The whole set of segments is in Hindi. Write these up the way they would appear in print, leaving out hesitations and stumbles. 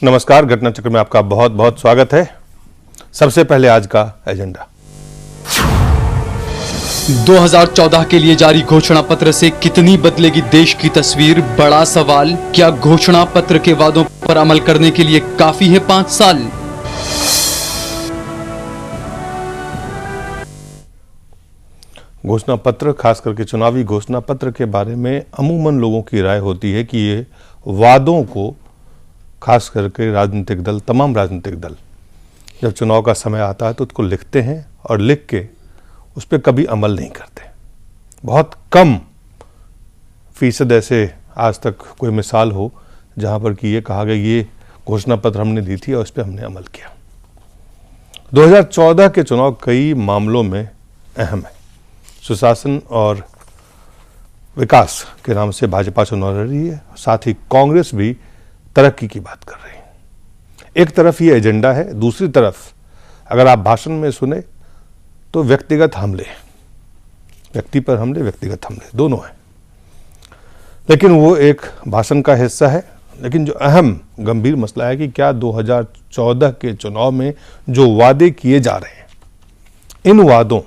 नमस्कार, घटना चक्र में आपका बहुत बहुत स्वागत है। सबसे पहले आज का एजेंडा। 2014 के लिए जारी घोषणा पत्र से कितनी बदलेगी देश की तस्वीर? बड़ा सवाल। क्या घोषणा पत्र के वादों पर अमल करने के लिए काफी है 5 साल? घोषणा पत्र, खास करके चुनावी घोषणा पत्र के बारे में अमूमन लोगों की राय होती है कि ये वादों को, खास करके राजनीतिक दल, तमाम राजनीतिक दल जब चुनाव का समय आता है तो उसको लिखते हैं और लिख के उस पर कभी अमल नहीं करते। बहुत कम फीसद ऐसे आज तक कोई मिसाल हो जहां पर कि ये कहा गया ये घोषणा पत्र हमने दी थी और इस पर हमने अमल किया। 2014 के चुनाव कई मामलों में अहम है। सुशासन और विकास के नाम से भाजपा चुनाव लड़ रही है, साथ ही कांग्रेस भी तरक्की की बात कर रही है। एक तरफ ये एजेंडा है, दूसरी तरफ अगर आप भाषण में सुने तो व्यक्तिगत हमले, व्यक्ति पर हमले, व्यक्तिगत हमले दोनों हैं। लेकिन वो एक भाषण का हिस्सा है। लेकिन जो अहम गंभीर मसला है कि क्या 2014 के चुनाव में जो वादे किए जा रहे हैं, इन वादों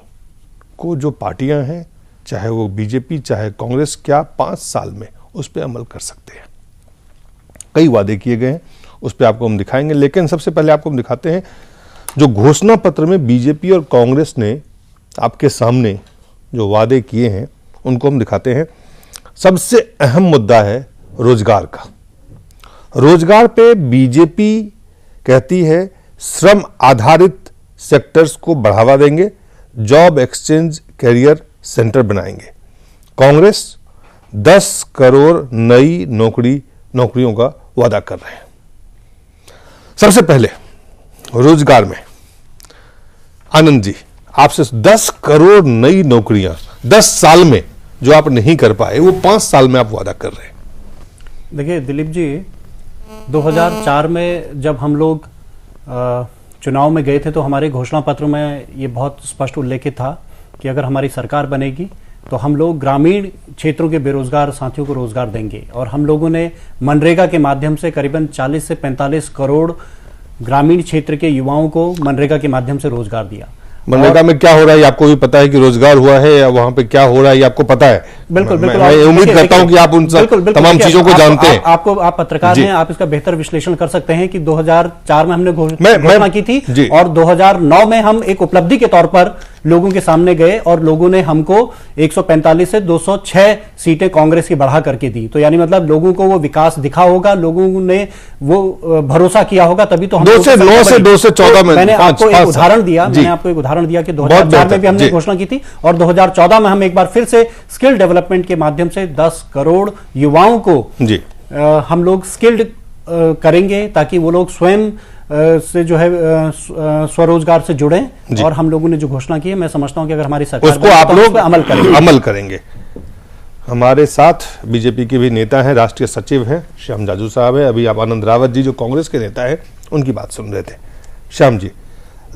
को जो पार्टियां हैं, चाहे वो बीजेपी चाहे कांग्रेस, क्या 5 साल में उस पर अमल कर सकते हैं? कई वादे किए गए हैं, उस पर आपको हम दिखाएंगे। लेकिन सबसे पहले आपको हम दिखाते हैं जो घोषणा पत्र में बीजेपी और कांग्रेस ने आपके सामने जो वादे किए हैं उनको हम दिखाते हैं। सबसे अहम मुद्दा है रोजगार का। रोजगार पे बीजेपी कहती है श्रम आधारित सेक्टर्स को बढ़ावा देंगे, जॉब एक्सचेंज कैरियर सेंटर बनाएंगे। कांग्रेस 10 करोड़ नई नौकरियों का वादा कर रहे हैं। सबसे पहले रोजगार में आनंद जी, आपसे 10 करोड़ नई नौकरियां 10 साल में जो आप नहीं कर पाए वो 5 साल में आप वादा कर रहे हैं। देखिए दिलीप जी, 2004 में जब हम लोग चुनाव में गए थे तो हमारे घोषणा पत्र में ये बहुत स्पष्ट उल्लेखित था कि अगर हमारी सरकार बनेगी तो हम लोग ग्रामीण क्षेत्रों के बेरोजगार साथियों को रोजगार देंगे। और हम लोगों ने मनरेगा के माध्यम से करीबन 40 से 45 करोड़ ग्रामीण क्षेत्र के युवाओं को मनरेगा के माध्यम से रोजगार दिया। मनरेगा में क्या हो रहा है आपको भी पता है कि रोजगार हुआ है, या वहां पे क्या हो रहा है ये आपको पता है? बिल्कुल बिल्कुल। मैं उम्मीद करता हूं कि आप उन तमाम चीजों को जानते हैं। आप पत्रकार हैं, आप इसका बेहतर विश्लेषण कर सकते हैं कि 2004 में हमने घोषणा की थी और 2009 में हम एक उपलब्धि के तौर पर लोगों के सामने गए और लोगों ने हमको 145 से 206 सीटें कांग्रेस की बढ़ा करके दी। तो यानी मतलब लोगों को वो विकास दिखा होगा, लोगों ने वो भरोसा किया होगा, तभी तो हम 2 से 14 में मैंने आपको एक उदाहरण दिया कि 2004 में भी हमने घोषणा की थी और 2014 में हम एक बार फिर से स्किल डेवलपमेंट के माध्यम से 10 करोड़ युवाओं को हम लोग स्किल्ड करेंगे ताकि वो लोग स्वयं से जो है स्वरोजगार से जुड़े। और हम लोगों ने जो घोषणा की है, मैं समझता हूं कि अगर हमारी सरकार उसको आप लोग अमल करेंगे। हमारे साथ बीजेपी के भी नेता हैं, राष्ट्रीय सचिव हैं श्याम जाजू साहब है। अभी आप आनंद रावत जी जो कांग्रेस के नेता हैं उनकी बात सुन रहे थे। श्याम जी,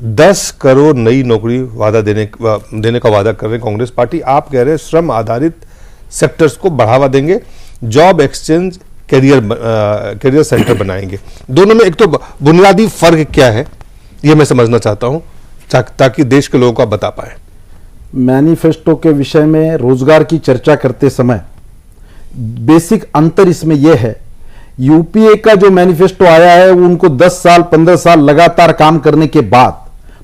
10 करोड़ नई नौकरी वादा देने का वादा कर रहे हैं कांग्रेस पार्टी। आप कह रहे हैं श्रम आधारित सेक्टर्स को बढ़ावा देंगे, जॉब एक्सचेंज कैरियर सेंटर बनाएंगे। दोनों में एक तो बुनियादी फर्क क्या है ये मैं समझना चाहता हूं ताकि देश के लोगों को बता पाए। मैनिफेस्टो के विषय में रोजगार की चर्चा करते समय बेसिक अंतर इसमें यह है, यूपीए का जो मैनिफेस्टो आया है वो उनको 10 साल 15 साल लगातार काम करने के बाद,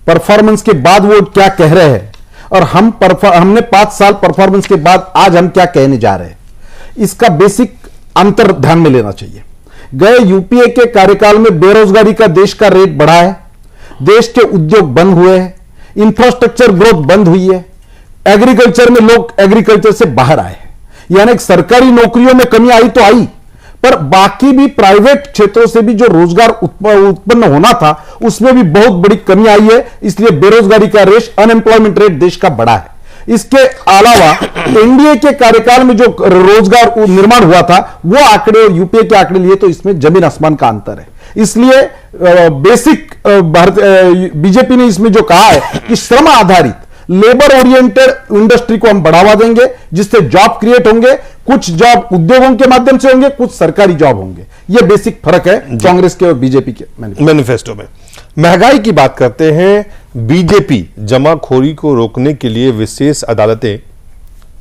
परफॉर्मेंस के बाद वो क्या कह रहे हैं, और हमने 5 साल परफॉर्मेंस के बाद आज हम क्या कहने जा रहे हैं। इसका बेसिक अंतर ध्यान में लेना चाहिए। गए यूपीए के कार्यकाल में बेरोजगारी का देश का रेट बढ़ा है, देश के उद्योग बंद हुए हैं, इंफ्रास्ट्रक्चर ग्रोथ बंद हुई है, एग्रीकल्चर में लोग एग्रीकल्चर से बाहर आए हैं। यानी सरकारी नौकरियों में कमी आई तो आई, पर बाकी भी प्राइवेट क्षेत्रों से भी जो रोजगार उत्पन्न होना था उसमें भी बहुत बड़ी कमी आई है। इसलिए बेरोजगारी का रेट, अनएम्प्लॉयमेंट रेट देश का बढ़ा है। इसके अलावा एनडीए के कार्यकाल में जो रोजगार निर्माण हुआ था वो आंकड़े और यूपीए के आंकड़े लिए तो इसमें जमीन आसमान का अंतर है। इसलिए बेसिक बीजेपी ने इसमें जो कहा है कि श्रम आधारित लेबर ओरिएंटेड इंडस्ट्री को हम बढ़ावा देंगे, जिससे जॉब क्रिएट होंगे। कुछ जॉब उद्योगों के माध्यम से होंगे, कुछ सरकारी जॉब होंगे। यह बेसिक फर्क है कांग्रेस के और बीजेपी के मैनिफेस्टो में। महंगाई की बात करते हैं। बीजेपी जमाखोरी को रोकने के लिए विशेष अदालतें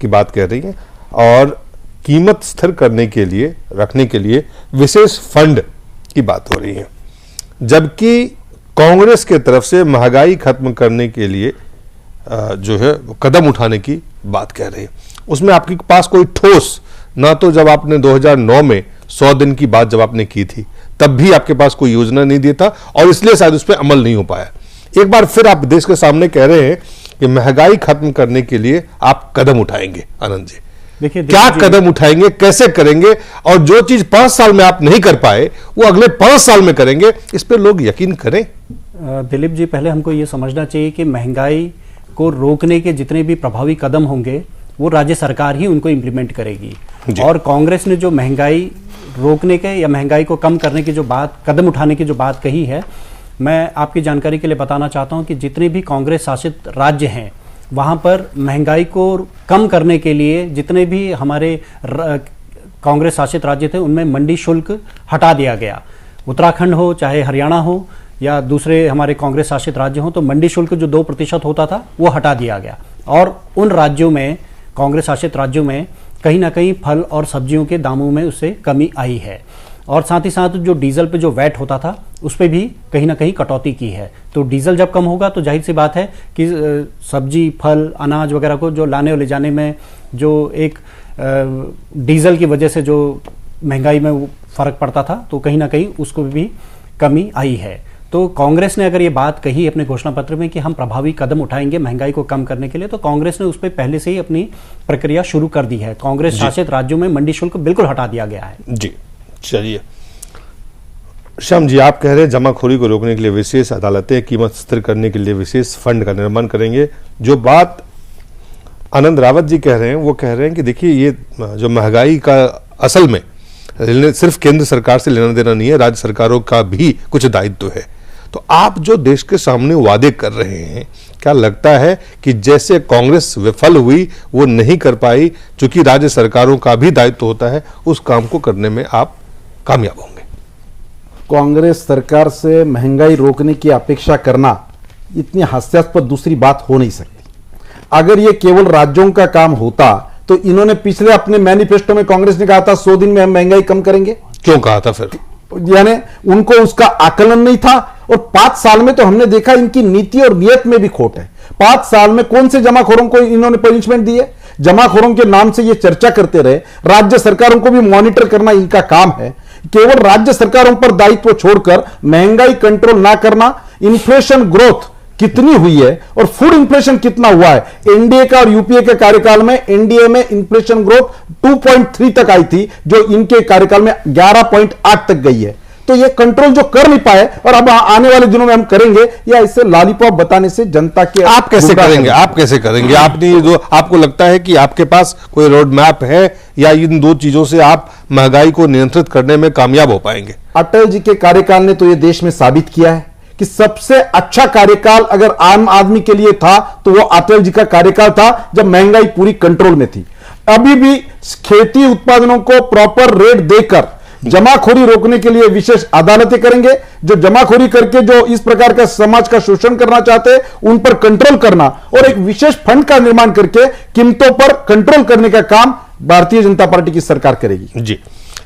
की बात कर रही है और कीमत स्थिर करने के लिए, रखने के लिए विशेष फंड की बात हो रही है, जबकि कांग्रेस के तरफ से महंगाई खत्म करने के लिए जो है कदम उठाने की बात कह रही है। उसमें आपके पास कोई ठोस, ना तो जब आपने 2009 में 100 दिन की बात जब आपने की थी तब भी आपके पास कोई योजना नहीं देता और इसलिए शायद उस पर अमल नहीं हो पाया। एक बार फिर आप देश के सामने कह रहे हैं कि महंगाई खत्म करने के लिए आप कदम उठाएंगे। आनंद जी, देखिए क्या कदम उठाएंगे, कैसे करेंगे, और जो चीज 5 साल में आप नहीं कर पाए वो अगले 5 साल में करेंगे, इस पे लोग यकीन करें? दिलीप जी, पहले हमको ये समझना चाहिए कि महंगाई को रोकने के जितने भी प्रभावी कदम होंगे वो राज्य सरकार ही उनको इम्प्लीमेंट करेगी। और कांग्रेस ने जो महंगाई रोकने के या महंगाई को कम करने की जो बात, कदम उठाने की जो बात कही है, मैं आपकी जानकारी के लिए बताना चाहता हूं कि जितने भी कांग्रेस शासित राज्य हैं वहां पर महंगाई को कम करने के लिए जितने भी हमारे कांग्रेस शासित राज्य थे उनमें मंडी शुल्क हटा दिया गया। उत्तराखंड हो, चाहे हरियाणा हो या दूसरे हमारे कांग्रेस शासित राज्य हो, तो मंडी शुल्क जो 2% होता था वो हटा दिया गया। और उन राज्यों में, कांग्रेस शासित राज्यों में कहीं ना कहीं फल और सब्जियों के दामों में उससे कमी आई है। और साथ ही साथ जो डीजल पे जो वैट होता था उस पे भी कहीं ना कहीं कटौती की है। तो डीजल जब कम होगा तो जाहिर सी बात है कि सब्जी, फल, अनाज वगैरह को जो लाने और ले जाने में जो एक डीजल की वजह से जो महंगाई में फर्क पड़ता था, तो कहीं ना कहीं उसको भी कमी आई है। तो कांग्रेस ने अगर ये बात कही अपने घोषणा पत्र में कि हम प्रभावी कदम उठाएंगे महंगाई को कम करने के लिए, तो कांग्रेस ने उस पर पहले से ही अपनी प्रक्रिया शुरू कर दी है। कांग्रेस शासित राज्यों में मंडी शुल्क बिल्कुल हटा दिया गया है। जी, चलिए श्याम जी, आप कह रहे हैं जमाखोरी को रोकने के लिए विशेष अदालतें, कीमत स्थिर करने के लिए विशेष फंड का निर्माण करेंगे। जो बात आनंद रावत जी कह रहे हैं वो कह रहे हैं कि देखिए ये जो महंगाई का असल में सिर्फ केंद्र सरकार से लेना देना नहीं है, राज्य सरकारों का भी कुछ दायित्व है। तो आप जो देश के सामने वादे कर रहे हैं, क्या लगता है कि जैसे कांग्रेस विफल हुई, वो नहीं कर पाई, चूंकि राज्य सरकारों का भी दायित्व होता है, उस काम को करने में आप कामयाब होंगे? कांग्रेस सरकार से महंगाई रोकने की अपेक्षा करना इतनी हास्यास्पद दूसरी बात हो नहीं सकती। अगर ये केवल राज्यों का काम होता तो इन्होंने पिछले अपने मैनिफेस्टो में कांग्रेस ने कहा था 100 दिन में हम महंगाई कम करेंगे। क्यों कहा था फिर? यानी उनको उसका आकलन नहीं था। और 5 साल में तो हमने देखा इनकी नीति और नियत में भी खोट है। 5 साल में कौन से जमाखोरों को इन्होंने पनिशमेंट दी है? जमाखोरों के नाम से ये चर्चा करते रहे। राज्य सरकारों को भी मॉनिटर करना इनका काम है। केवल राज्य सरकारों पर दायित्व छोड़कर महंगाई कंट्रोल ना करना, इन्फ्लेशन ग्रोथ कितनी हुई है और फूड इन्फ्लेशन कितना हुआ है, एनडीए का और यूपीए के कार्यकाल में एनडीए में इन्फ्लेशन ग्रोथ 2.3 तक आई थी, जो इनके कार्यकाल में 11.8 तक गई है। तो ये कंट्रोल जो कर नहीं पाए और अब आने वाले दिनों में हम करेंगे, या इससे लॉलीपॉप बताने से जनता के आप कैसे करेंगे? आप कैसे करेंगे? आपने जो, आपको लगता है कि आपके पास कोई रोड मैप है या इन दो चीजों से आप महंगाई को नियंत्रित करने में कामयाब हो पाएंगे? अटल जी के कार्यकाल ने तो ये देश में साबित किया है कि सबसे अच्छा कार्यकाल अगर आम आदमी के लिए था तो वो अटल जी का कार्यकाल था, जब महंगाई पूरी कंट्रोल में थी। अभी भी खेती उत्पादनों को प्रॉपर रेट देकर जमाखोरी रोकने के लिए विशेष अदालतें करेंगे। जो जमाखोरी करके जो इस प्रकार का समाज का शोषण करना चाहते हैं उन पर कंट्रोल करना, और एक विशेष फंड का निर्माण करके कीमतों पर कंट्रोल करने का काम भारतीय जनता पार्टी की सरकार करेगी। जी,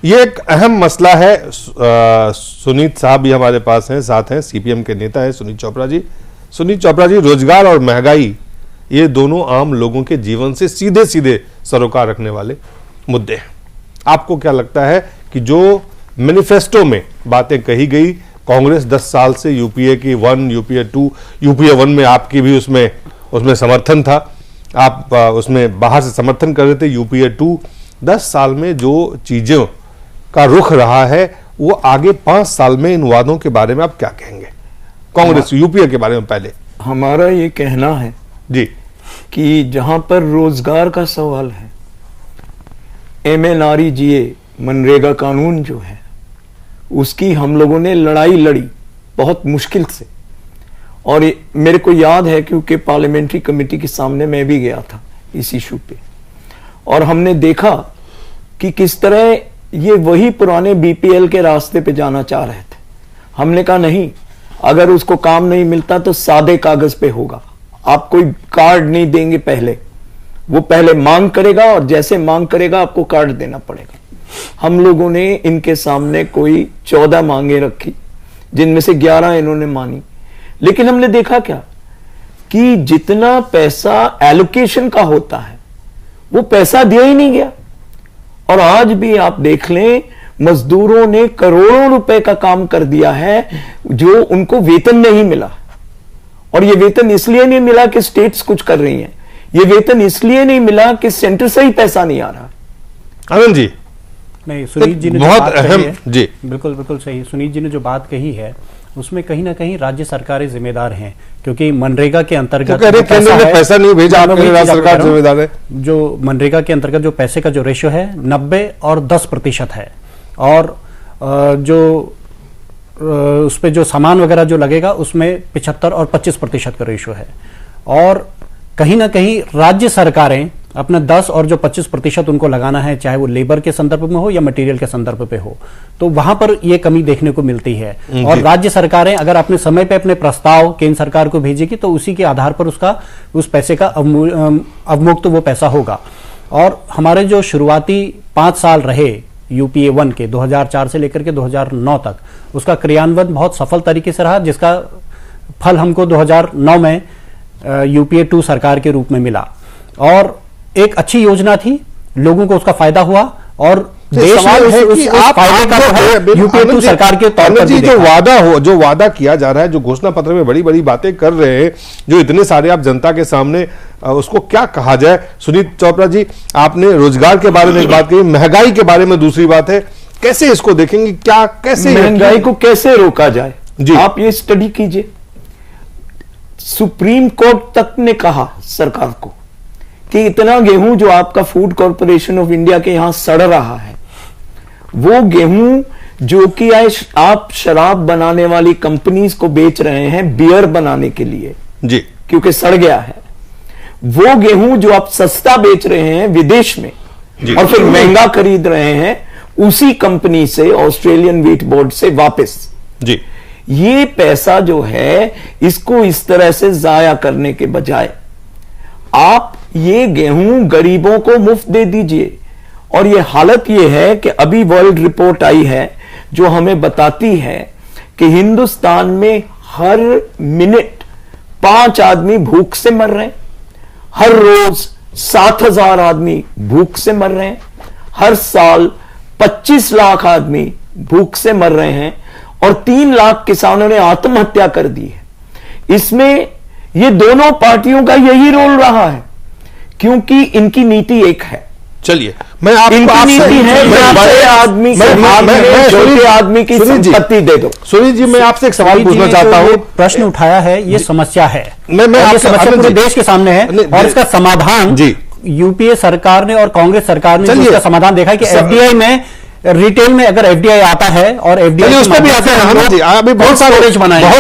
ये एक अहम मसला है। सुनीत साहब भी हमारे पास हैं, साथ हैं सीपीएम के नेता है सुनीत चोपड़ा जी। सुनीत चोपड़ा जी, रोजगार और महंगाई ये दोनों आम लोगों के जीवन से सीधे सीधे सरोकार रखने वाले मुद्दे हैं। आपको क्या लगता है कि जो मैनिफेस्टो में बातें कही गई, कांग्रेस 10 साल से यूपीए की 1, यूपीए 2, यूपीए 1 में आपकी भी उसमें समर्थन था, आप उसमें बाहर से समर्थन कर रहे थे, यूपीए 2, 10 साल में जो चीजों का रुख रहा है वो आगे 5 साल में इन वादों के बारे में आप क्या कहेंगे? कांग्रेस यूपीए के बारे में पहले हमारा ये कहना है जी कि जहां पर रोजगार का सवाल है, MNREGA मनरेगा कानून जो है उसकी हम लोगों ने लड़ाई लड़ी बहुत मुश्किल से, और मेरे को याद है क्योंकि पार्लियामेंट्री कमेटी के सामने मैं भी गया था इस इशू पे, और हमने देखा कि किस तरह ये वही पुराने बीपीएल के रास्ते पे जाना चाह रहे थे। हमने कहा नहीं, अगर उसको काम नहीं मिलता तो सादे कागज पे होगा, आप कोई कार्ड नहीं देंगे, पहले वो पहले मांग करेगा और जैसे मांग करेगा आपको कार्ड देना पड़ेगा। हम लोगों ने इनके सामने कोई 14 मांगे रखी, जिनमें से 11 इन्होंने मानी, लेकिन हमने देखा क्या कि जितना पैसा एलोकेशन का होता है वो पैसा दिया ही नहीं गया। और आज भी आप देख लें, मजदूरों ने करोड़ों रुपए का काम कर दिया है जो उनको वेतन नहीं मिला। और ये वेतन इसलिए नहीं मिला कि स्टेट्स कुछ कर रही हैं, ये वेतन इसलिए नहीं मिला कि सेंटर से ही पैसा नहीं आ रहा। आनंद जी, नहीं, सुनीत जी ने बहुत जो बात कही अहम है, जी, बिल्कुल बिल्कुल सही। सुनीत जी ने जो बात कही है उसमें कहीं ना कहीं राज्य सरकारें जिम्मेदार हैं, क्योंकि मनरेगा के अंतर्गत केंद्र ने पैसा नहीं भेजा, आपके राज्य सरकार जिम्मेदार है। जो मनरेगा के अंतर्गत जो पैसे का जो रेशियो है 90 और 10% है, और जो उस पे जो सामान वगैरह जो लगेगा उसमें 75 और 25% का रेशियो है। और कहीं ना कहीं राज्य सरकारें अपना 10 और जो 25% उनको लगाना है, चाहे वो लेबर के संदर्भ में हो या मटेरियल के संदर्भ पे हो, तो वहां पर ये कमी देखने को मिलती है। और राज्य सरकारें अगर अपने समय पे अपने प्रस्ताव केंद्र सरकार को भेजेगी तो उसी के आधार पर उस पैसे का अवमुक्त वो पैसा होगा। और हमारे जो शुरुआती 5 साल रहे यूपीए 1 के 2004 से लेकर के 2009 तक, उसका क्रियान्वयन बहुत सफल तरीके से रहा, जिसका फल हमको 2009 में यूपीए 2 सरकार के रूप में मिला। और एक अच्छी योजना थी, लोगों को उसका फायदा हुआ, और देश में उस फायदे का यूपीए 2 सरकार के तौर पर भी जो वादा किया जा रहा है, जो घोषणा पत्र में बड़ी बड़ी बातें कर रहे हैं, जो इतने सारे आप जनता के सामने, उसको क्या कहा जाए? सुनीत चोपड़ा जी, आपने रोजगार के बारे में एक बात कही, महंगाई के बारे में दूसरी बात है, कैसे इसको देखेंगे? क्या कैसे महंगाई को कैसे रोका जाए जी, आप ये स्टडी कीजिए। सुप्रीम कोर्ट तक ने कहा सरकार को कि इतना गेहूं जो आपका फूड कॉर्पोरेशन ऑफ इंडिया के यहां सड़ रहा है, वो गेहूं जो कि आप शराब बनाने वाली कंपनीज को बेच रहे हैं बियर बनाने के लिए जी, क्योंकि सड़ गया है, वो गेहूं जो आप सस्ता बेच रहे हैं विदेश में और फिर महंगा खरीद रहे हैं उसी कंपनी से, ऑस्ट्रेलियन व्हीट बोर्ड से वापस जी, ये पैसा जो है इसको इस तरह से जाया करने के बजाय आप ये गेहूं गरीबों को मुफ्त दे दीजिए। और ये हालत ये है कि अभी वर्ल्ड रिपोर्ट आई है जो हमें बताती है कि हिंदुस्तान में हर मिनट 5 आदमी भूख से मर रहे हैं, हर रोज 7,000 आदमी भूख से मर रहे हैं, हर साल 25 लाख आदमी भूख से मर रहे हैं, और 3 लाख किसानों ने आत्महत्या कर दी है। इसमें ये दोनों पार्टियों का यही रोल रहा है, क्योंकि इनकी नीति एक है। चलिए, मैं आपको आदमी की संपत्ति दे दो। सुनीत जी, मैं आपसे एक सवाल पूछना चाहता हूँ। प्रश्न उठाया है, ये समस्या है, मैं ये समस्या पूरे देश के सामने है, और इसका समाधान जी यूपीए सरकार ने और कांग्रेस सरकार ने इसका समाधान देखा कि एफडीआई में, रिटेल में अगर एफडीआई आता है, और एफडीआई उस पर भी आते हैं हम जी, अभी बहुत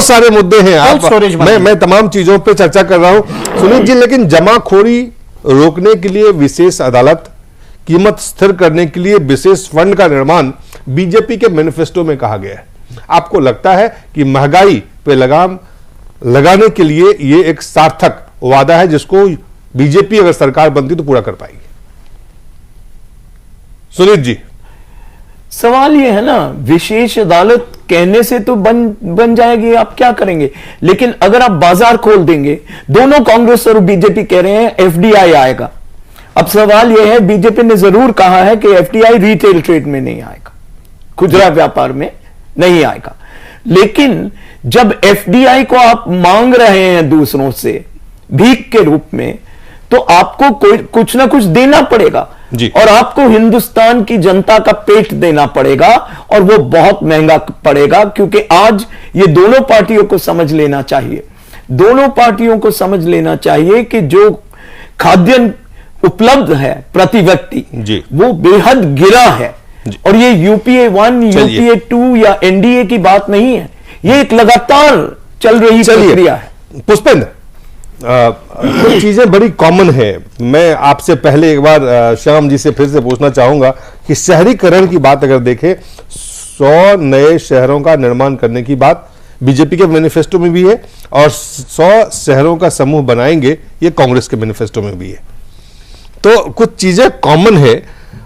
सारे मुद्दे हैं, मैं तमाम चीजों पे चर्चा कर रहा हूं सुनीत जी। लेकिन जमाखोरी रोकने के लिए विशेष अदालत, कीमत स्थिर करने के लिए विशेष फंड का निर्माण बीजेपी के मैनिफेस्टो में कहा गया है। आपको लगता है कि महंगाई पे लगाम लगाने के लिए ये एक सार्थक वादा है जिसको बीजेपी अगर सरकार बनती तो पूरा कर पाएगी? सुनीत जी, सवाल ये है ना, विशेष अदालत कहने से तो बन जाएगी, आप क्या करेंगे? लेकिन अगर आप बाजार खोल देंगे, दोनों कांग्रेस और बीजेपी कह रहे हैं एफडीआई आएगा। अब सवाल यह है, बीजेपी ने जरूर कहा है कि एफडीआई रिटेल ट्रेड में नहीं आएगा, खुदरा व्यापार में नहीं आएगा। लेकिन जब एफडीआई को आप मांग रहे हैं दूसरों से भीख के रूप में, तो आपको कुछ ना कुछ देना पड़ेगा, और आपको हिंदुस्तान की जनता का पेट देना पड़ेगा, और वो बहुत महंगा पड़ेगा। क्योंकि आज ये दोनों पार्टियों को समझ लेना चाहिए, दोनों पार्टियों को समझ लेना चाहिए कि जो खाद्यान्न उपलब्ध है प्रति व्यक्ति वो बेहद गिरा है। और ये यूपीए 1, यूपीए 2 या एनडीए की बात नहीं है, ये एक लगातार चल रही प्रक्रिया है। पुष्पेंद्र, कुछ चीजें बड़ी कॉमन है। मैं आपसे पहले एक बार श्याम जी से फिर से पूछना चाहूंगा कि शहरीकरण की बात अगर देखें, 100 नए शहरों का निर्माण करने की बात बीजेपी के मैनिफेस्टो में भी है और 100 शहरों का समूह बनाएंगे ये कांग्रेस के मैनिफेस्टो में भी है। तो कुछ चीजें कॉमन है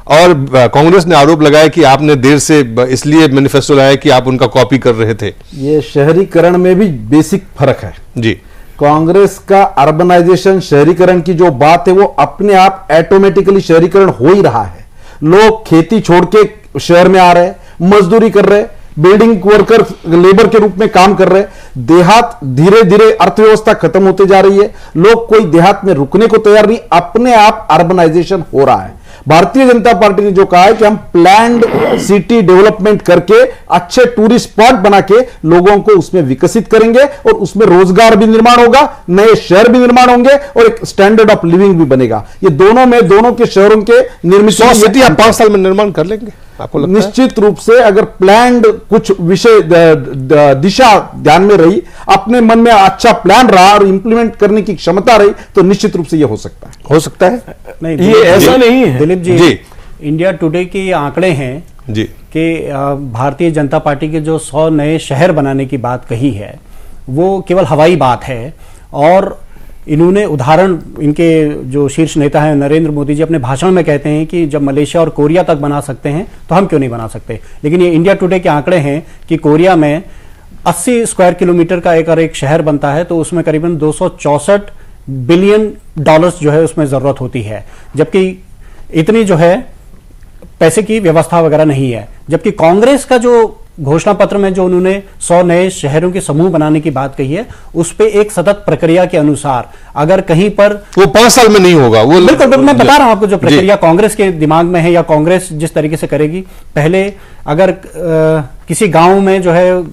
और कांग्रेस ने आरोप लगाया कि आपने देर से इसलिए मैनिफेस्टो लाया कि आप उनका कॉपी कर रहे थे। ये शहरीकरण में भी बेसिक फर्क है जी। कांग्रेस का अर्बनाइजेशन, शहरीकरण की जो बात है वो अपने आप ऑटोमेटिकली शहरीकरण हो ही रहा है। लोग खेती छोड़ के शहर में आ रहे हैं, मजदूरी कर रहे हैं, बिल्डिंग वर्कर लेबर के रूप में काम कर रहे हैं। देहात धीरे धीरे अर्थव्यवस्था खत्म होते जा रही है, लोग कोई देहात में रुकने को तैयार नहीं, अपने आप अर्बनाइजेशन हो रहा है। भारतीय जनता पार्टी ने जो कहा है कि हम प्लान्ड सिटी डेवलपमेंट करके अच्छे टूरिस्ट स्पॉट बना के लोगों को उसमें विकसित करेंगे और उसमें रोजगार भी निर्माण होगा, नए शहर भी निर्माण होंगे और एक स्टैंडर्ड ऑफ लिविंग भी बनेगा। ये दोनों के शहरों के निर्मित 100 सिटी आप 5 साल में निर्माण कर लेंगे, आपको लगता है? निश्चित रूप से अगर प्लान्ड कुछ विषय दिशा ध्यान में रही, अपने मन में अच्छा प्लान रहा और इंप्लीमेंट करने की क्षमता रही तो निश्चित रूप से यह हो सकता है। हो सकता है नहीं, ये ऐसा नहीं है दिलीप जी, जी। इंडिया टुडे के आंकड़े हैं जी कि भारतीय जनता पार्टी के जो 100 नए शहर बनाने की बात कही है वो केवल हवाई बात है। और इन्होंने उदाहरण, इनके जो शीर्ष नेता हैं नरेंद्र मोदी जी अपने भाषण में कहते हैं कि जब मलेशिया और कोरिया तक बना सकते हैं तो हम क्यों नहीं बना सकते। लेकिन ये इंडिया टुडे के आंकड़े हैं कि कोरिया में 80 स्क्वायर किलोमीटर का एक शहर बनता है तो उसमें करीबन 264 बिलियन डॉलर्स जो है उसमें जरूरत होती है, जबकि इतनी जो है पैसे की व्यवस्था वगैरह नहीं है। जबकि कांग्रेस का जो घोषणा पत्र में जो उन्होंने 100 नए शहरों के समूह बनाने की बात कही है उस पे एक सतत प्रक्रिया के अनुसार अगर कहीं पर वो 5 साल में नहीं होगा। वो बिल्कुल मैं बता रहा हूं आपको जो प्रक्रिया कांग्रेस के दिमाग में है या कांग्रेस जिस तरीके से करेगी। पहले अगर किसी गांव में जो है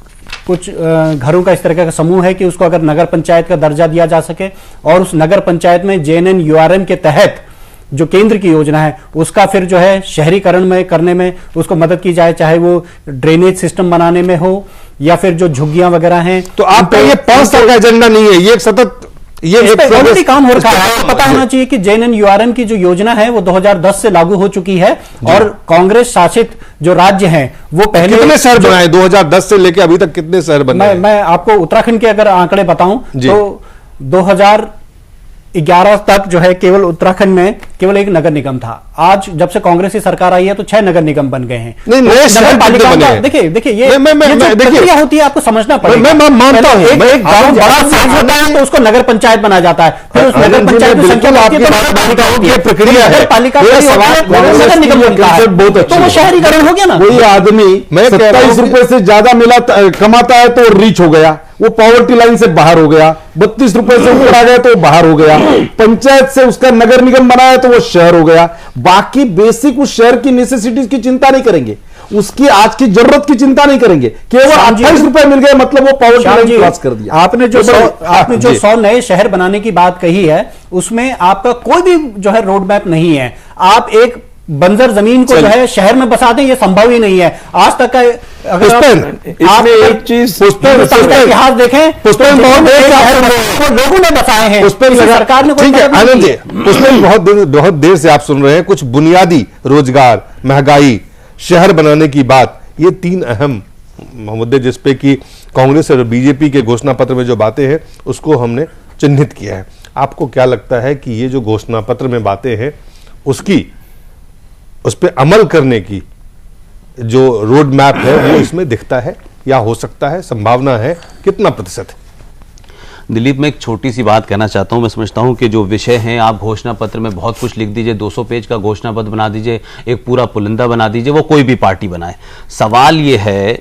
कुछ घरों का इस तरह का समूह है कि उसको अगर नगर पंचायत का दर्जा दिया जा सके और उस नगर पंचायत में JNNURM के तहत जो केंद्र की योजना है उसका फिर जो है शहरीकरण में करने में उसको मदद की जाए, चाहे वो ड्रेनेज सिस्टम बनाने में हो या फिर जो झुग्गियां वगैरह हैं। तो आपका ये 5 साल का एजेंडा नहीं है, ये एक सतत ऑलरेडी काम हो रखा है। पता होना चाहिए कि JNNURM की जो योजना है वो 2010 से लागू हो चुकी है और कांग्रेस शासित जो राज्य हैं वो पहले कितने शहर बनाए 2010 से लेकर अभी तक कितने शहर बने? मैं आपको उत्तराखंड के अगर आंकड़े बताऊं तो 2011 तक जो है केवल उत्तराखंड में केवल एक नगर निगम था। आज जब से कांग्रेस की सरकार आई है तो 6 नगर निगम बन गए हैं। नहीं, नए शहर पालिकाओं का देखिए ये प्रक्रिया होती है, आपको समझना पड़ेगा। मैं मानता हूं, एक गांव बड़ा साइज होता है तो उसको नगर पंचायत बना जाता है, फिर उस नगर पंचायत में संख्या प्रक्रिया है, पालिका नगर निगम बनता है, तो वो शहरीकरण हो गया ना। कोई आदमी 27 रुपए से ज्यादा कमाता है तो रीच हो गया, वो पॉवर्टी लाइन से बाहर हो गया, 32 रुपए से ऊपर आ गया तो बाहर हो गया, पंचायत से उसका नगर निगम बनाया तो वो शहर हो गया। बाकी बेसिक उस शहर की नेसेसिटीज की चिंता नहीं करेंगे, उसकी आज की जरूरत की चिंता नहीं करेंगे, केवल 28 रुपए मिल गए मतलब वो पॉवर्टी लाइन क्रॉस कर दिया। आपने जो 100 नए शहर बनाने की बात कही है उसमें आपका कोई भी जो है रोड मैप नहीं है। आप एक बंजर जमीन को जो है शहर में बसा दें, ये संभव ही नहीं है। आज तक का अगर आप एक चीज इतिहास देखें, लोगों ने बसाए हैं, सरकार ने ठीक है। आनंद जी, उसमें बहुत देर से आप सुन रहे हैं कुछ बुनियादी रोजगार, महंगाई, शहर बनाने की बात, ये 3 अहम मुद्दे जिसपे कि कांग्रेस और बीजेपी के घोषणा पत्र में जो बातें हैं उसको हमने चिन्हित किया है। आपको क्या लगता है कि ये जो घोषणा पत्र में बातें हैं उस पर अमल करने की जो रोड मैप है वो इसमें दिखता है या हो सकता है, संभावना है, कितना प्रतिशत है? दिलीप, मैं एक छोटी सी बात कहना चाहता हूं। मैं समझता हूं कि जो विषय हैं आप घोषणा पत्र में बहुत कुछ लिख दीजिए, 200 पेज का घोषणा पत्र बना दीजिए, एक पूरा पुलिंदा बना दीजिए, वो कोई भी पार्टी बनाए। सवाल ये है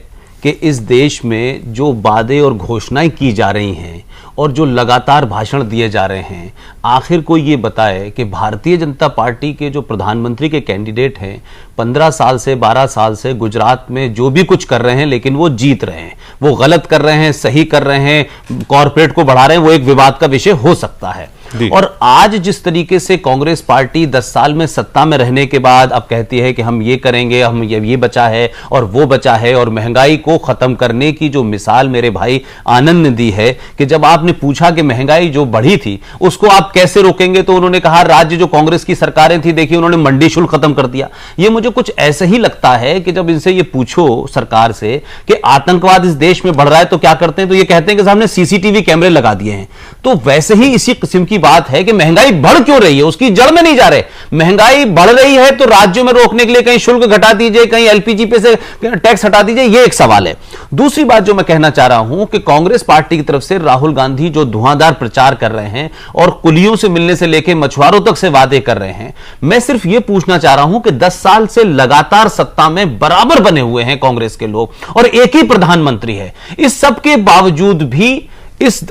कि इस देश में जो वादे और घोषणाएं की जा रही हैं और जो लगातार भाषण दिए जा रहे हैं, आखिर कोई ये बताए कि भारतीय जनता पार्टी के जो प्रधानमंत्री के कैंडिडेट हैं 15 साल से 12 साल से गुजरात में जो भी कुछ कर रहे हैं लेकिन वो जीत रहे हैं, वो गलत कर रहे हैं, सही कर रहे हैं, कॉरपोरेट को बढ़ा रहे हैं, वो एक विवाद का विषय हो सकता है। जी। और आज जिस तरीके से कांग्रेस पार्टी 10 साल में सत्ता में रहने के बाद अब कहती है कि हम ये करेंगे, हम ये बचा है और वो बचा है, और महंगाई को खत्म करने की जो मिसाल मेरे भाई आनंद ने दी है कि जब आपने पूछा कि महंगाई जो बढ़ी थी उसको आप कैसे रोकेंगे, तो उन्होंने कहा राज्य जो कांग्रेस की सरकारें थी, देखिए उन्होंने मंडी शुल्क खत्म कर दिया। ये मुझे कुछ ऐसे ही लगता है कि जब इनसे ये पूछो सरकार से कि आतंकवाद इस देश में बढ़ रहा है तो क्या करते हैं, तो ये कहते हैं कि साहब ने सीसीटीवी कैमरे लगा दिए हैं। तो वैसे ही इसी किस्म की बात है कि महंगाई बढ़ क्यों रही है, उसकी जड़ में नहीं जा रहे। महंगाई बढ़ रही है तो राज्यों में रोकने के लिए कहीं शुल्क घटा दीजिए, कहीं एलपीजी पे से टैक्स हटा दीजिए, ये एक सवाल है। दूसरी बात जो मैं कहना चाह रहा हूं कि कांग्रेस पार्टी की तरफ से राहुल गांधी जो धुआंधार प्रचार कर रहे हैं और कुलियों से मिलने से लेकर मछुआरों तक से वादे कर रहे हैं, मैं सिर्फ यह पूछना चाह रहा हूं कि 10 साल से लगातार सत्ता में बराबर बने हुए हैं कांग्रेस के लोग और एक ही प्रधानमंत्री है। इस सब के बावजूद भी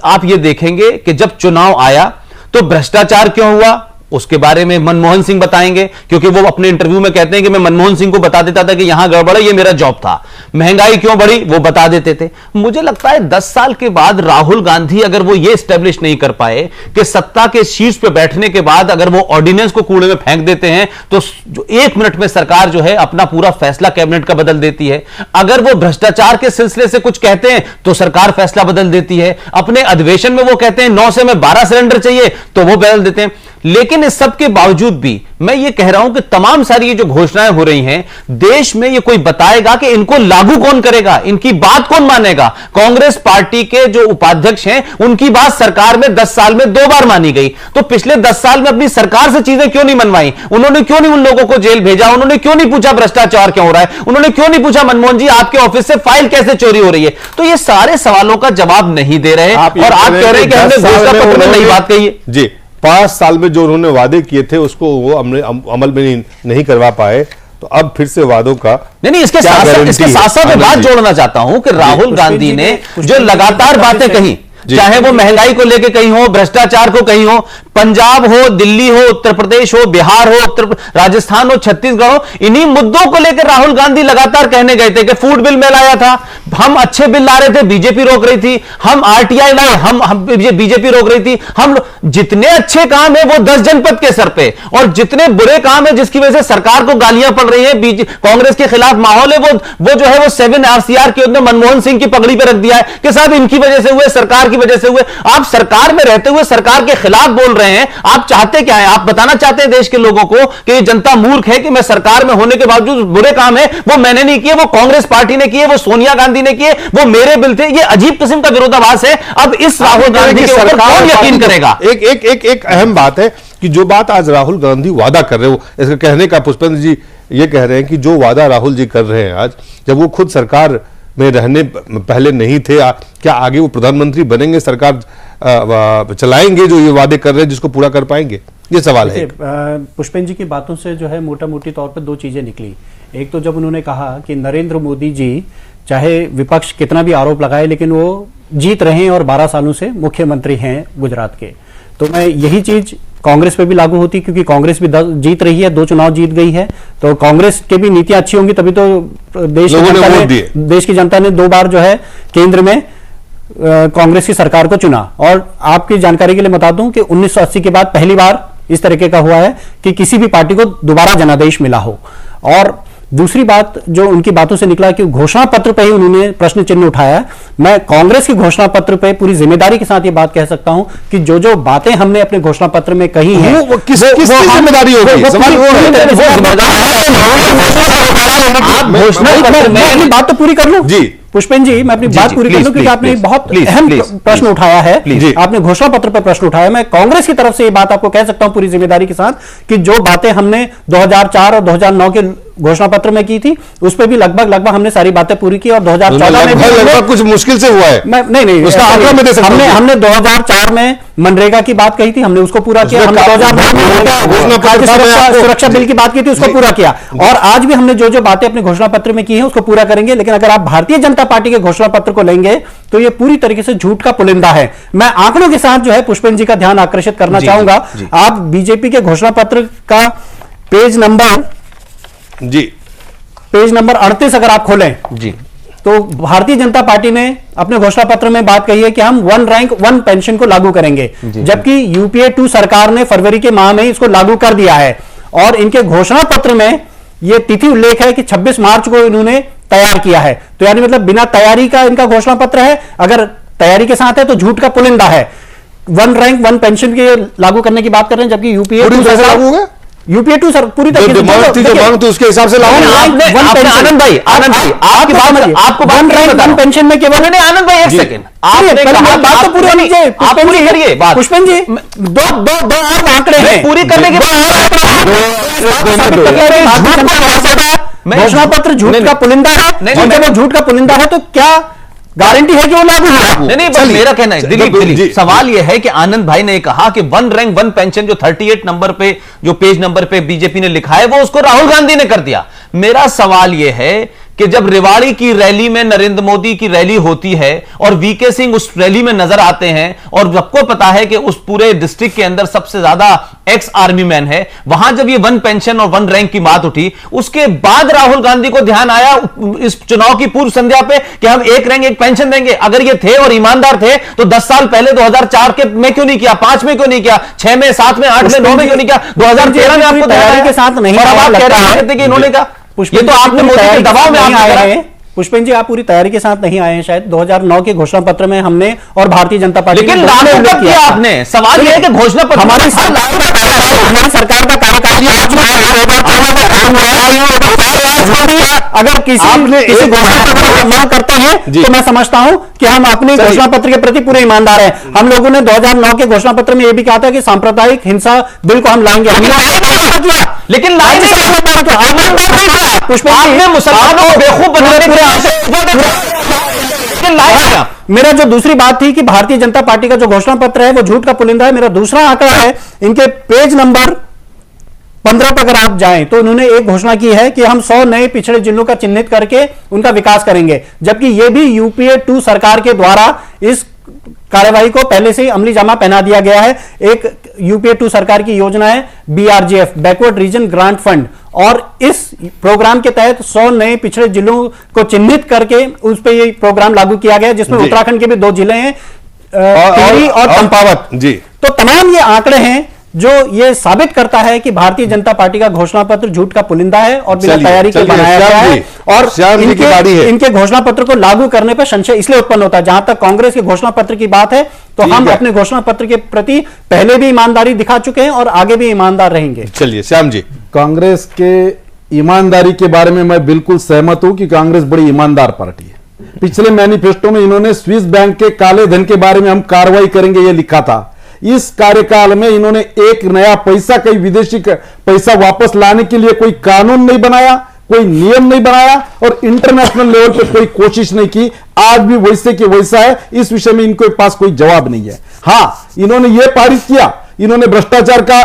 आप ये देखेंगे कि जब चुनाव आया तो भ्रष्टाचार क्यों हुआ उसके बारे में मनमोहन सिंह बताएंगे, क्योंकि वो अपने इंटरव्यू में कहते हैं कि मैं मनमोहन सिंह को बता देता था कि यहां गड़बड़ है, ये मेरा जॉब था। महंगाई क्यों बढ़ी वो बता देते थे। मुझे लगता है 10 साल के बाद राहुल गांधी अगर वो ये स्टैब्लिश नहीं कर पाए कि सत्ता के शीर्ष पे बैठने के बाद अगर वो ऑर्डिनेंस को कूड़े में फेंक देते हैं तो जो 1 मिनट में सरकार जो है अपना पूरा फैसला कैबिनेट का बदल देती है। अगर वो भ्रष्टाचार के सिलसिले से कुछ कहते हैं तो सरकार फैसला बदल देती है। अपने अधिवेशन में वो कहते हैं 9 से मैं 12 सिलेंडर चाहिए तो वो बदल देते हैं। लेकिन इस सब के बावजूद भी मैं ये कह रहा हूं कि तमाम सारी ये जो घोषणाएं हो रही हैं देश में, ये कोई बताएगा कि इनको लागू कौन करेगा, इनकी बात कौन मानेगा। कांग्रेस पार्टी के जो उपाध्यक्ष हैं उनकी बात सरकार में 10 साल में 2 बार मानी गई, तो पिछले 10 साल में अपनी सरकार से चीजें क्यों नहीं मनवाई? उन्होंने क्यों नहीं उन लोगों को जेल भेजा? उन्होंने क्यों नहीं पूछा भ्रष्टाचार क्यों हो रहा है? उन्होंने क्यों नहीं पूछा मनमोहन जी आपके ऑफिस से फाइल कैसे चोरी हो रही है? तो ये सारे सवालों का जवाब नहीं दे रहे और आप कह रहे हैं कि हमने घोषणा पत्र में नई बात कही है। जी, 5 साल में जो उन्होंने वादे किए थे उसको वो अमल में नहीं करवा पाए, तो अब फिर से वादों का नहीं, इसके साथ साथ मैं बात जोड़ना चाहता हूं कि राहुल गांधी ने जो लगातार बातें कही, चाहे वो महंगाई को लेकर कहीं हो, भ्रष्टाचार को कहीं हो, पंजाब हो, दिल्ली हो, उत्तर प्रदेश हो, बिहार हो, राजस्थान हो, छत्तीसगढ़ हो, इन्हीं मुद्दों को लेकर राहुल गांधी लगातार कहने गए थे कि फूड बिल में लाया था, हम अच्छे बिल ला रहे थे, बीजेपी रोक रही थी, हम आरटीआई लाए, हम बीजेपी रोक रही थी, हम जितने अच्छे काम है वो 10 जनपद के सर पे, और जितने बुरे काम है जिसकी वजह से सरकार को गालियां पड़ रही है, कांग्रेस के खिलाफ माहौल है, वो जो है वो 7 RCR के उन्होंने मनमोहन सिंह की पगड़ी पर रख दिया है कि साहब इनकी वजह से हुए, सरकार की वजह से हुए। आप सरकार में रहते हुए सरकार के खिलाफ बोल रहे हैं, आप चाहते क्या है? आप बताना चाहते हैं देश के लोगों को कि ये जनता मूर्ख है कि मैं सरकार में होने के बावजूद बुरे काम है वो मैंने नहीं किए, वो कांग्रेस पार्टी ने किए, वो सोनिया गांधी ने किए, वो मेरे बिल थे। ये अजीब किस्म का विरोधाभास है। अब इस राहुल गांधी के ऊपर कौन यकीन करेगा? एक अहम बात है कि जो बात आज राहुल गांधी वादा कर रहे हो, इसका कहने का पुष्पेंद्र जी ये कह रहे हैं कि जो वादा राहुल जी कर रहे हैं आज, जब वो खुद सरकार में रहने पहले नहीं थे, क्या आगे वो प्रधानमंत्री बनेंगे, सरकार चलाएंगे जो ये वादे कर रहे हैं, जिसको पूरा कर पाएंगे? ये सवाल है। पुष्पेंद्र जी की बातों से जो है मोटा मोटी तौर पर 2 चीजें निकली। एक तो जब उन्होंने कहा कि नरेंद्र मोदी जी चाहे विपक्ष कितना भी आरोप लगाए लेकिन वो जीत रहे हैं और 12 सालों से मुख्यमंत्री हैं गुजरात के, तो मैं यही चीज कांग्रेस पे भी लागू होती, क्योंकि कांग्रेस भी जीत रही है, 2 चुनाव जीत गई है, तो कांग्रेस के भी नीतियां अच्छी होंगी तभी तो देश की जनता ने 2 बार जो है केंद्र में कांग्रेस की सरकार को चुना। और आपकी जानकारी के लिए बता दूं कि 1980 के बाद पहली बार इस तरीके का हुआ है कि किसी भी पार्टी को दोबारा जनादेश मिला हो। और दूसरी बात जो उनकी बातों से निकला कि घोषणा पत्र पे ही उन्होंने प्रश्न चिन्ह उठाया। मैं कांग्रेस की घोषणा पत्र पे पूरी जिम्मेदारी के साथ ये बात कह सकता हूं कि जो जो बातें हमने अपने घोषणा पत्र में कही हैं वो किस जिम्मेदारी होगी? बात तो पूरी कर लूं जी पुष्पेंद्र जी, मैं अपनी बात पूरी कर लूं क्योंकि आपने बहुत अहम प्रश्न उठाया है, आपने घोषणा पत्र पर प्रश्न उठाया। मैं कांग्रेस की तरफ से ये बात आपको कह सकता हूं पूरी जिम्मेदारी के साथ कि जो बातें हमने 2004 और 2009 के घोषणा पत्र में की थी उस पर भी लगभग हमने सारी बातें पूरी की। और 2014 में भी कुछ मुश्किल से हुआ है। नहीं उसका आंकड़ा में दे सकता हूं। हमने 2004 में मनरेगा की बात कही थी, हमने उसको पूरा किया। हमने 2009 सुरक्षा बिल की बात की थी, उसको पूरा किया। और आज भी हमने जो जो बातें अपने घोषणा पत्र में की है उसको पूरा करेंगे। लेकिन अगर आप भारतीय जनता पार्टी के घोषणा पत्र को लेंगे तो ये पूरी तरीके से झूठ का पुलिंदा है। मैं आंकड़ों के साथ जो है पुष्पेंद्र जी का ध्यान आकर्षित करना चाहूंगा। आप बीजेपी के घोषणा पत्र का पेज नंबर 38 अगर आप खोलें जी तो भारतीय जनता पार्टी ने अपने घोषणा पत्र में बात कही है कि हम 1 रैंक 1 पेंशन को लागू करेंगे, जबकि यूपीए 2 सरकार ने फरवरी के माह में इसको लागू कर दिया है। और इनके घोषणा पत्र में यह तिथि उल्लेख है कि 26 मार्च को इन्होंने तैयार किया है। तो यानी मतलब बिना तैयारी का इनका घोषणा पत्र है, अगर तैयारी के साथ है तो झूठ का पुलिंदा है। 1 रैंक 1 पेंशन के लागू करने की बात कर रहे हैं, जबकि यूपीए 2 लागू होगा, यूपीए 2 सर पूरी तरीके से मांग तो उसके हिसाब से लागू। आनंद भाई आपकी बात, आपको 1 रैंक 1 पेंशन में केवल नहीं, आनंद भाई एक सेकंड, बात तो पूरी होनी चाहिए। आप पूरी करिए बात। पुष्पन जी, दो और आंकड़े हैं पूरी करने के बाद घोषणा पत्र झूठ का पुलिंदा है, और जब वो झूठ का पुलिंदा है तो क्या गारंटी है कि वो लागू है? नहीं, बस मेरा कहना है दिलीप, सवाल यह है कि आनंद भाई ने कहा कि 1 रैंक 1 पेंशन जो 38 नंबर पे, जो पेज नंबर पे बीजेपी ने लिखा है, वो उसको राहुल गांधी ने कर दिया। मेरा सवाल यह है कि जब रेवाड़ी की रैली में नरेंद्र मोदी की रैली होती है और वीके सिंह उस रैली में नजर आते हैं, और सबको पता है कि उस पूरे डिस्ट्रिक्ट के अंदर सबसे ज्यादा एक्स आर्मी मैन है, वहां जब ये 1 पेंशन और 1 रैंक की बात उठी, उसके बाद राहुल गांधी को ध्यान आया इस चुनाव की पूर्व संध्या पे कि हम 1 रैंक 1 पेंशन देंगे। अगर ये थे और ईमानदार थे तो 10 साल पहले 2004 के में क्यों नहीं किया, 5 में क्यों नहीं किया, 6 में, 7 में, 8 में, 9 में क्यों नहीं किया, 2013 में आपको तैयारी के साथ नहीं, और अब आप कह रहे हैं कि इन्होंने कहा, ये तो आपने मोदी के दबाव में आए हैं। पुष्पन जी, आप पूरी तैयारी के साथ नहीं आए हैं शायद। 2009 के घोषणा पत्र में हमने और भारतीय जनता पार्टी, लेकिन लागू कब किया आपने? सवाल यह है कि घोषणा पत्र हमारी सरकार का कार्यकाल अगर किसी घोषणा पत्र का मांग करते हैं तो मैं समझता हूं कि हम अपनी घोषणा पत्र के प्रति पूरे ईमानदार हैं। हम लोगों ने 2009 के घोषणा पत्र में यह भी कहा था कि सांप्रदायिक हिंसा बिल को हम लाएंगे, लेकिन आपने मुसलमानों को बेवकूफ बनाने के मेरा जो दूसरी बात थी कि भारतीय जनता पार्टी का जो घोषणा पत्र है वो झूठ का पुलिंदा है। मेरा दूसरा आंकड़ा है, इनके पेज नंबर 15 पर अगर आप जाएं तो उन्होंने एक घोषणा की है कि हम 100 नए पिछड़े जिलों का चिन्हित करके उनका विकास करेंगे, जबकि यह भी यूपीए 2 सरकार के द्वारा इस कार्यवाही को पहले से ही अमली जामा पहना दिया गया है। एक यूपीए 2 सरकार की योजना है BRGF, backward region grant fund, और इस प्रोग्राम के तहत 100 नए पिछड़े जिलों को चिन्हित करके उस पर यह प्रोग्राम लागू किया गया, जिसमें उत्तराखंड के भी 2 जिले हैं, टिहरी और चंपावत जी। तो तमाम ये आंकड़े हैं जो ये साबित करता है कि भारतीय जनता पार्टी का घोषणा पत्र झूठ का पुलिंदा है और बिना तैयारी के बनाया गया है। और इनके घोषणा पत्र को लागू करने पर संशय इसलिए उत्पन्न होता है। जहां तक कांग्रेस के घोषणा पत्र की बात है तो हम अपने घोषणा पत्र के प्रति पहले भी ईमानदारी दिखा चुके हैं और आगे भी ईमानदार रहेंगे। चलिए श्याम जी, कांग्रेस के ईमानदारी के बारे में मैं बिल्कुल सहमत हूं कि कांग्रेस बड़ी ईमानदार पार्टी है। पिछले मैनिफेस्टो में इन्होंने स्विस बैंक के काले धन के बारे में हम कार्रवाई करेंगे यह लिखा था। इस कार्यकाल में इन्होंने एक नया पैसा, कई विदेशी पैसा वापस लाने के लिए कोई कानून नहीं बनाया, कोई नियम नहीं बनाया और इंटरनेशनल लेवल पे कोई कोशिश नहीं की। आज भी वैसे के वैसा है, इस विषय में इनके पास कोई जवाब नहीं है। हां, इन्होंने यह पारित किया, इन्होंने भ्रष्टाचार का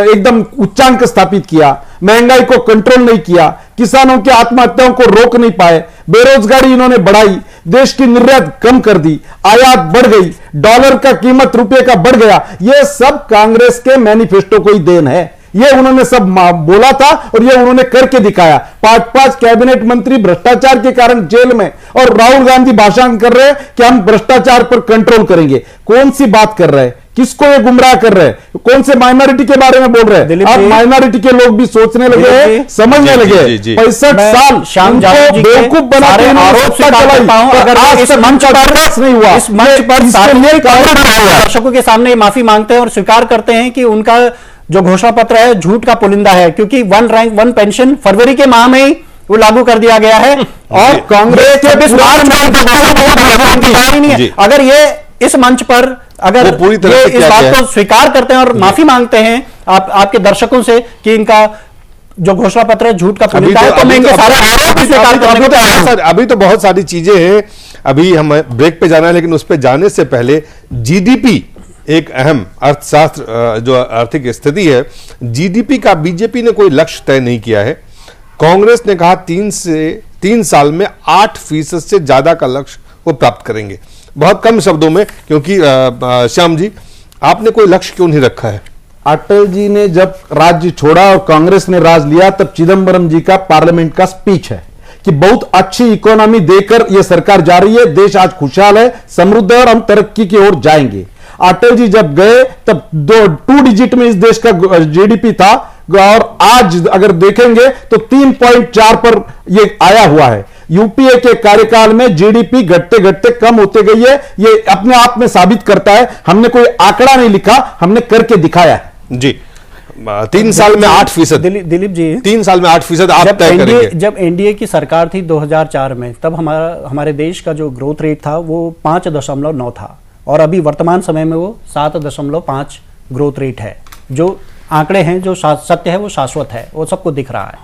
एकदम उच्चांक स्थापित किया, महंगाई को कंट्रोल नहीं किया, किसानों की आत्महत्याओं को रोक नहीं पाए, बेरोजगारी इन्होंने बढ़ाई, देश की निर्यात कम कर दी, आयात बढ़ गई, डॉलर का कीमत रुपए का बढ़ गया। यह सब कांग्रेस के मैनिफेस्टो को ही देन है। ये उन्होंने सब बोला था और ये उन्होंने करके दिखाया। 5 कैबिनेट मंत्री भ्रष्टाचार के कारण जेल में, और राहुल गांधी भाषण कर रहे हैं कि हम भ्रष्टाचार पर कंट्रोल करेंगे। कौन सी बात कर रहे हैं? किसको ये गुमराह कर रहे हैं? कौन से माइनॉरिटी के बारे में बोल रहे हैं? अब माइनॉरिटी के लोग भी सोचने लगे हैं, समझने लगे। 65 साल श्याम जादव जी बेवकूफ बना के आरोप इस मंच पर नहीं हुआ, इस मंच पर दर्शकों के सामने माफी मांगते हैं और स्वीकार करते हैं कि उनका जो घोषणा पत्र है झूठ का पुलिंदा है, क्योंकि 1 रैंक 1 पेंशन फरवरी के माह में ही वो लागू कर दिया गया है और कांग्रेस के नहीं है। अगर ये इस मंच पर अगर ये इस बात को स्वीकार करते हैं और माफी मांगते हैं आपके दर्शकों से कि इनका जो घोषणा पत्र है झूठ का पुलिंदा है, तो मैं इनके सारे आरोप स्वीकार करता हूं। अभी तो बहुत सारी चीजें हैं, अभी हम ब्रेक पे जाना है, लेकिन उस पे जाने से पहले जीडीपी एक अहम अर्थशास्त्र जो आर्थिक स्थिति है, जीडीपी का बीजेपी ने कोई लक्ष्य तय नहीं किया है। कांग्रेस ने कहा 3 साल में 8% से ज्यादा का लक्ष्य वो प्राप्त करेंगे। बहुत कम शब्दों में, क्योंकि श्याम जी आपने कोई लक्ष्य क्यों नहीं रखा है? अटल जी ने जब राज्य छोड़ा और कांग्रेस ने राज लिया, तब चिदंबरम जी का पार्लियामेंट का स्पीच है कि बहुत अच्छी इकोनॉमी देकर यह सरकार जा रही है, देश आज खुशहाल है, समृद्ध है और हम तरक्की की ओर जाएंगे। अटल जी जब गए तब 2 डिजिट में इस देश का जीडीपी था और आज अगर देखेंगे तो 3.4 पर यह आया हुआ है। यूपीए के कार्यकाल में जीडीपी घटते घटते कम होते गई है, ये अपने आप में साबित करता है। हमने कोई आंकड़ा नहीं लिखा, हमने करके दिखाया है। जी 3 साल में 8%। दिलीप जी 3 साल में 8% आप तय करेंगे। जब एनडीए की सरकार थी 2004 में, तब हमारे देश का जो ग्रोथ रेट था वो 5.9 था और अभी वर्तमान समय में वो 7.5 ग्रोथ रेट है। जो आंकड़े हैं, जो सत्य है वो शाश्वत है, वो सबको दिख रहा है।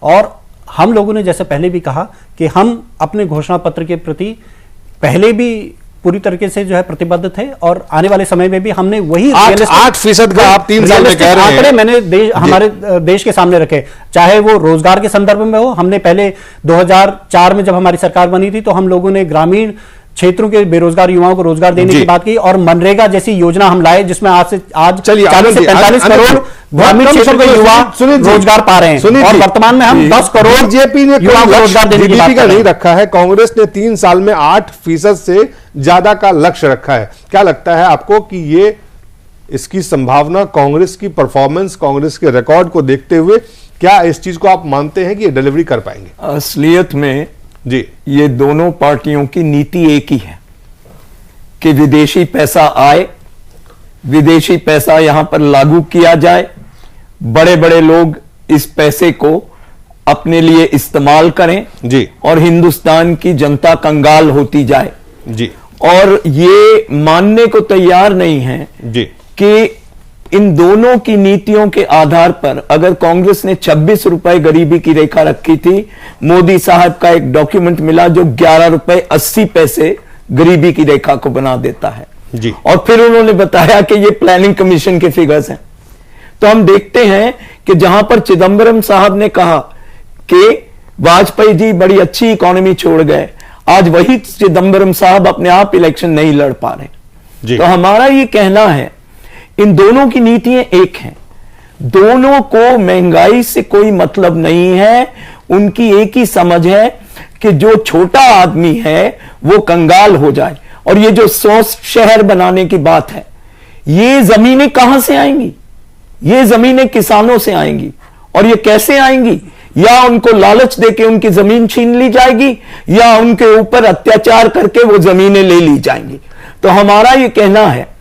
और हम लोगों ने जैसे पहले भी कहा कि हम अपने घोषणा पत्र के प्रति पहले भी पूरी तरीके से जो है प्रतिबद्ध थे और आने वाले समय में भी हमने वही 8% का आप 3 साल में कह रहे हैं। आंकड़े मैंने हमारे देश के सामने रखे, चाहे वो रोजगार के संदर्भ में हो। हमने पहले 2004 में जब हमारी सरकार बनी थी तो हम लोगों ने ग्रामीण क्षेत्रों के बेरोजगार युवाओं को रोजगार देने की बात की और मनरेगा जैसी योजना हम लाए जिसमें आज 40 से 45 करोड़ ग्रामीण क्षेत्र के युवा रोजगार पा रहे हैं और वर्तमान में हम 10 करोड़ बीजेपी ने युवाओं को रोजगार देने की बात का नहीं रखा है, कांग्रेस ने 3 साल में 8% से ज्यादा का लक्ष्य रखा है। क्या लगता है आपको कि ये इसकी संभावना, कांग्रेस की परफॉर्मेंस, कांग्रेस के रिकॉर्ड को देखते हुए क्या इस चीज को आप मानते हैं कि ये डिलीवरी कर पाएंगे? असलियत में जी ये दोनों पार्टियों की नीति एक ही है कि विदेशी पैसा आए, विदेशी पैसा यहां पर लागू किया जाए, बड़े बड़े लोग इस पैसे को अपने लिए इस्तेमाल करें जी और हिंदुस्तान की जनता कंगाल होती जाए जी। और ये मानने को तैयार नहीं है जी कि इन दोनों की नीतियों के आधार पर अगर कांग्रेस ने 26 रुपए गरीबी की रेखा रखी थी, मोदी साहब का एक डॉक्यूमेंट मिला जो 11 रुपए 80 पैसे गरीबी की रेखा को बना देता है जी। और फिर उन्होंने बताया कि ये प्लानिंग कमीशन के फिगर्स हैं। तो हम देखते हैं कि जहां पर चिदंबरम साहब ने कहा कि वाजपेयी जी बड़ी अच्छी इकोनॉमी छोड़ गए, आज वही चिदंबरम साहब अपने आप इलेक्शन नहीं लड़ पा रहे जी। तो हमारा ये कहना है इन दोनों की नीतियां एक हैं, दोनों को महंगाई से कोई मतलब नहीं है, उनकी एक ही समझ है कि जो छोटा आदमी है वो कंगाल हो जाए। और ये जो 100 शहर बनाने की बात है, ये जमीनें कहां से आएंगी? ये जमीनें किसानों से आएंगी। और ये कैसे आएंगी? या उनको लालच देके उनकी जमीन छीन ली जाएगी या उनके ऊपर अत्याचार करके वो जमीनें ले ली जाएंगी। तो हमारा ये कहना है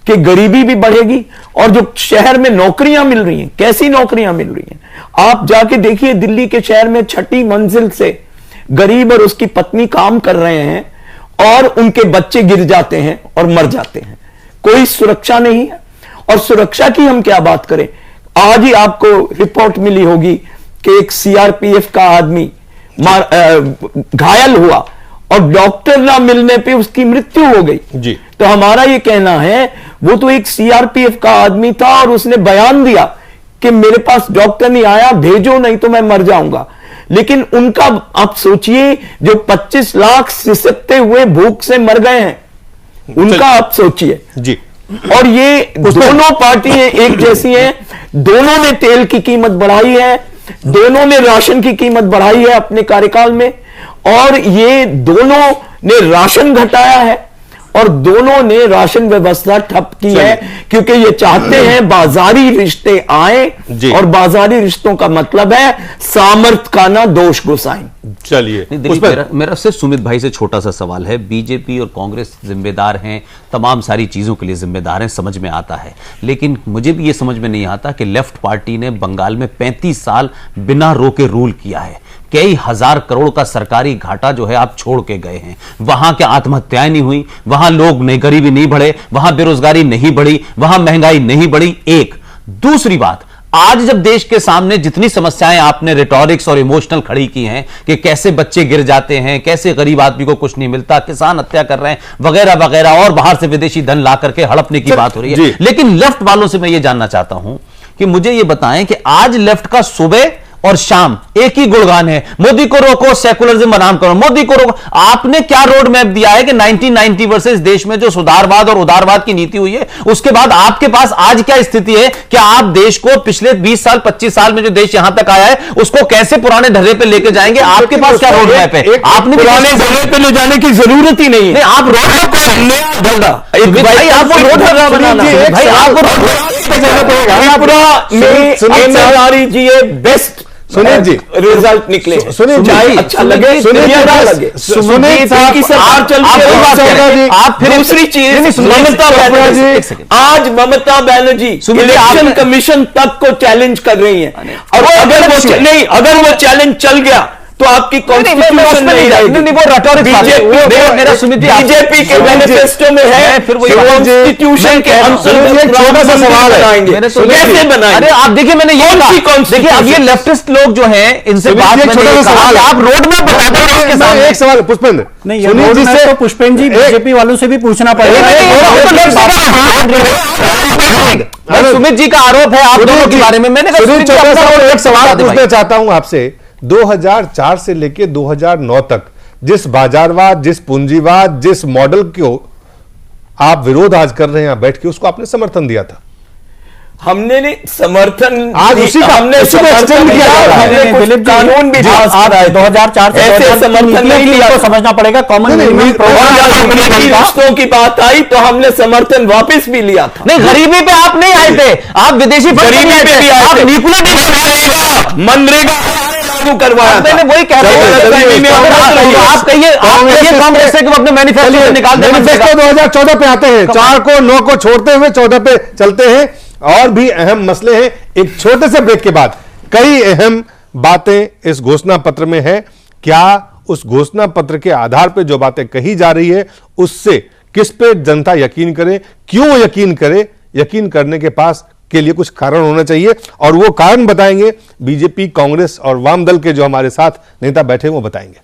कि गरीबी भी बढ़ेगी और जो शहर में नौकरियां मिल रही हैं, कैसी नौकरियां मिल रही हैं? आप जाके देखिए दिल्ली के शहर में 6ठी मंजिल से गरीब और उसकी पत्नी काम कर रहे हैं और उनके बच्चे गिर जाते हैं और मर जाते हैं, कोई सुरक्षा नहीं है। और सुरक्षा की हम क्या बात करें, आज ही आपको रिपोर्ट मिली होगी कि एक सीआरपीएफ का आदमी घायल हुआ और डॉक्टर ना मिलने पे उसकी मृत्यु हो गई जी। तो हमारा ये कहना है वो तो एक सीआरपीएफ का आदमी था और उसने बयान दिया कि मेरे पास डॉक्टर नहीं आया, भेजो नहीं तो मैं मर जाऊंगा। लेकिन उनका आप सोचिए जो 25 लाख सिसकते हुए भूख से मर गए हैं, उनका आप सोचिए जी। और ये दोनों पार्टियां एक जैसी हैं, दोनों ने तेल की कीमत बढ़ाई है, दोनों ने राशन की कीमत बढ़ाई है अपने कार्यकाल में, और ये दोनों ने राशन घटाया है और दोनों ने राशन व्यवस्था ठप की है क्योंकि ये चाहते हैं बाजारी रिश्ते आए और बाजारी रिश्तों का मतलब है सामर्थ का ना दोष गुसाएं। चलिए मेरा सिर्फ सुमित भाई से छोटा सा सवाल है, बीजेपी और कांग्रेस जिम्मेदार हैं, तमाम सारी चीजों के लिए जिम्मेदार हैं, समझ में आता है, लेकिन मुझे भी ये समझ में नहीं आता कि लेफ्ट पार्टी ने बंगाल में 35 साल बिना रोके रूल किया है, कई हजार करोड़ का सरकारी घाटा जो है आप छोड़ के गए हैं, वहां क्या आत्महत्याएं नहीं हुई, वहां लोग नहीं, गरीबी नहीं बढ़े, वहां बेरोजगारी नहीं बढ़ी, वहां महंगाई नहीं बढ़ी। एक दूसरी बात, आज जब देश के सामने जितनी समस्याएं आपने रिटॉरिक्स और इमोशनल खड़ी की हैं कि कैसे बच्चे गिर जाते हैं, कैसे गरीब आदमी को कुछ नहीं मिलता, किसान हत्या कर रहे हैं वगैरह वगैरह, और बाहर से विदेशी धन ला करके हड़पने की बात हो रही है, लेकिन लेफ्ट वालों से मैं ये जानना चाहता हूं कि मुझे ये बताएं कि आज लेफ्ट का सुबह और शाम एक ही गुणगान है, मोदी को रोको, सेकुलरिज्म बनाम करो, मोदी को रोको। आपने क्या रोड मैप दिया है कि 1990 वर्सेस देश में जो सुधारवाद और उदारवाद की नीति हुई है, उसके बाद आपके पास आज क्या स्थिति है कि आप देश को पिछले 20 साल 25 साल में जो देश यहां तक आया है उसको कैसे पुराने ढर्रे पे लेके जाएंगे? आपके पास क्या रोड मैप है? आपने पुराने ढर्रे पे ले जाने की जरूरत ही नहीं है। आप रोड मैप भाई, आपको रोड ढर्रा बनाना है भाई, आपको एमएलआरई जी बेस्ट सुनील जी रिजल्ट निकले, सुनील जी अच्छा लगे, सुनील लगे, सुनील साहब की सरकार चल रही है। आप फिर दूसरी चीज ममता बनर्जी, आज ममता बनर्जी इलेक्शन कमीशन तक को चैलेंज कर रही है, और अगर वो चैलेंज चल गया तो आपकी कॉन्स्टिट्यूशन नहीं रहेगी। वो रेटोरिक मेरा सुमित जी बीजेपी के मैनिफेस्टो में है फिर वो कॉन्स्टिट्यूशन के अंतर्गत छोटा सा सवाल बनाएंगे, कैसे बनाएंगे? अरे आप देखिए, मैंने ये देखिए, अब ये लेफ्टिस्ट लोग जो हैं इनसे बात मैंने सवाल, आप रोड मैप बता दो। एक सवाल पुष्पेंद्र, नहीं, रोड मैप तो पुष्पेंद्र जी बीजेपी वालों से भी पूछना पड़ेगा। सुमित जी का आरोप है आप दोनों के बारे में। मैंने एक सवाल पूछना चाहता हूं आपसे। 2004 से लेकर 2009 तक जिस बाजारवाद, जिस पूंजीवाद, जिस मॉडल को आप विरोध आज कर रहे हैं बैठ के, उसको आपने समर्थन दिया था। हमने नहीं समर्थन, आज उसी का हमने समर्थन किया, हमने कानून भी 2004 से ऐसे समर्थन नहीं लिया, तो समझना पड़ेगा कॉमन रिश्तों की बात आई तो हमने समर्थन वापस भी लिया था। नहीं, गरीबी पे आप नहीं आए थे, आप विदेशी गरीबी पे भी आए थे, मनरेगा लागू करवाया, मैंने वही कह रहा हूं। आप कहिए कांग्रेस से अपने मैनिफेस्टो निकाल दें। मैनिफेस्टो 2014 पे आते हैं, 4 को 9 को छोड़ते हुए 14 पे चलते हैं। और भी अहम मसले हैं। एक छोटे से ब्रेक के बाद कई अहम बातें इस घोषणा पत्र में है। क्या उस घोषणा पत्र के आधार पर जो बातें कही जा रही है उससे किस पे जनता यकीन करे, क्यों यकीन करे? यकीन करने के पास के लिए कुछ कारण होना चाहिए, और वो कारण बताएंगे बीजेपी, कांग्रेस और वाम दल के जो हमारे साथ नेता बैठे वो बताएंगे।